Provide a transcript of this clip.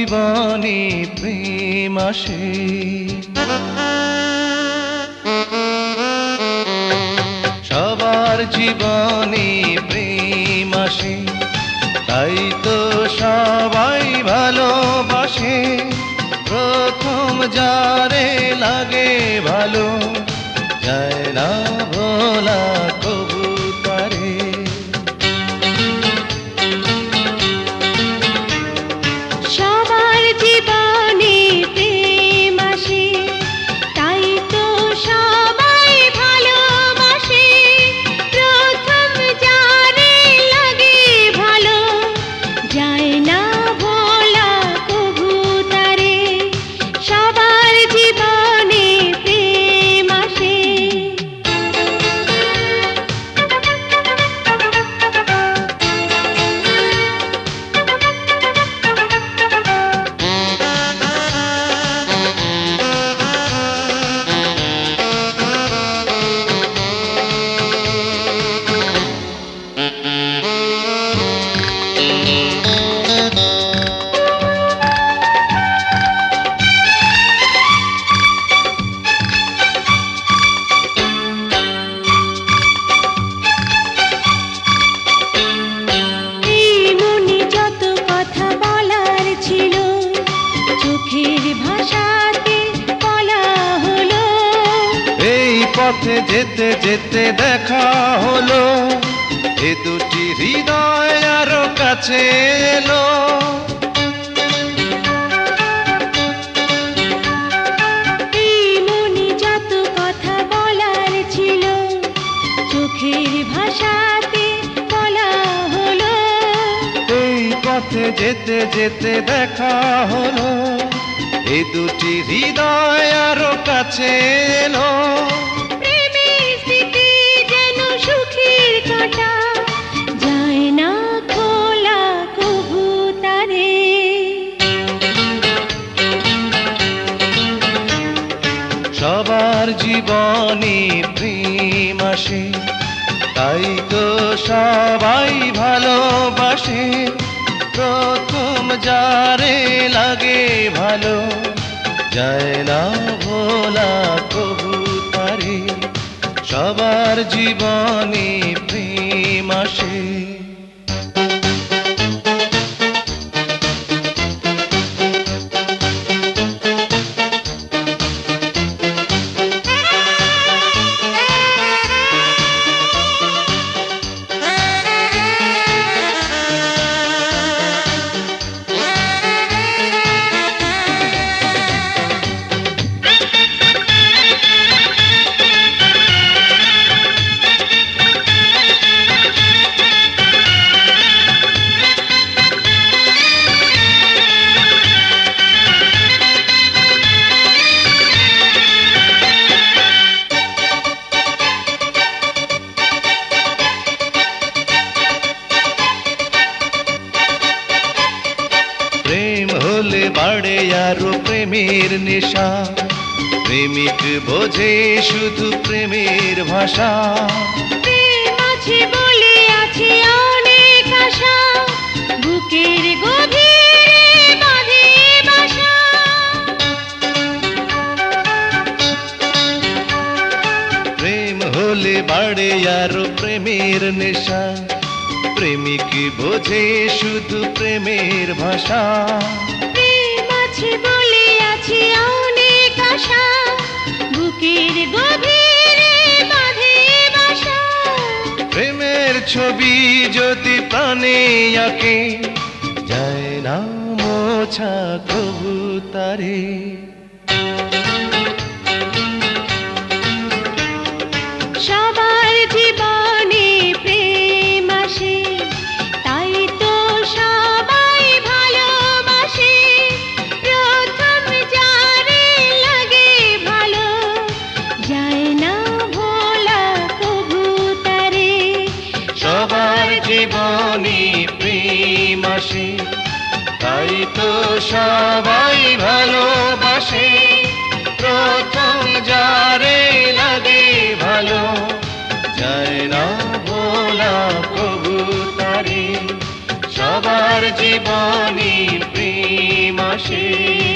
জীবনে প্রেম আসে। সবার জীবনে প্রেম আসে, তাই তো সবাই ভালোবাসে। প্রথম যারে লাগে ভালো, যায় না ভোলা কবু তারে। সবার জীবনে প্রেম আসে, তাই তো সবাই ভালোবাসে। প্রথম যারে লাগে ভালো, যায় না ভোলা কবু তারে। সবার জীবনে প্রেম আসে। পথে যেতে যেতে দেখা হলো, এ দুটি হৃদয় আরো কাছে এলো। এই মনে যত কথা বলার ছিল, চোখের ভাষাতে বলা হলো। এই পথে যেতে যেতে দেখা হলো, এ দুটি হৃদয় আরো কাছে এলো। যায় না খোলা কবু তারে। সবার জীবনে প্রেম আসে, তাই তো সবাই ভালোবাসে। প্রথম যারে লাগে ভালো, যায় না ভোলা কবু তারে। সবার জীবনে প্রেম আসে। প্রেম হলে বাড়ে আরো প্রেমের নেশা, প্রেমিক বোঝে শুধু প্রেমের ভাষা। প্রেম আছে বলে আছে অনেক আশা, বুকের গভীরে বাঁধে বাসা। প্রেম হলে বাড়ে আরো প্রেমের নেশা, প্রেমিক বোঝে শুধু প্রেমের ভাষা। প্রেম আছে বলে আছে অনেক আশা, বুকের গভীরে বাঁধে বাসা। প্রেমের ছবি যদি প্রাণে আঁকে, যায় না মোছা কবু তারে। সবার জীবনে প্রেম আসে, তাই তো সবাই ভালোবাসে। প্রথম যারে লাগে ভালো, যায় না ভোলা কবু তারে। সবার জীবনে প্রেম আসে, তাই তো সবাই ভালোবাসে। প্রথম যারে লাগে ভালো, যায় না ভোলা কবু তারে। সবার জীবনে প্রেম আসে। আসে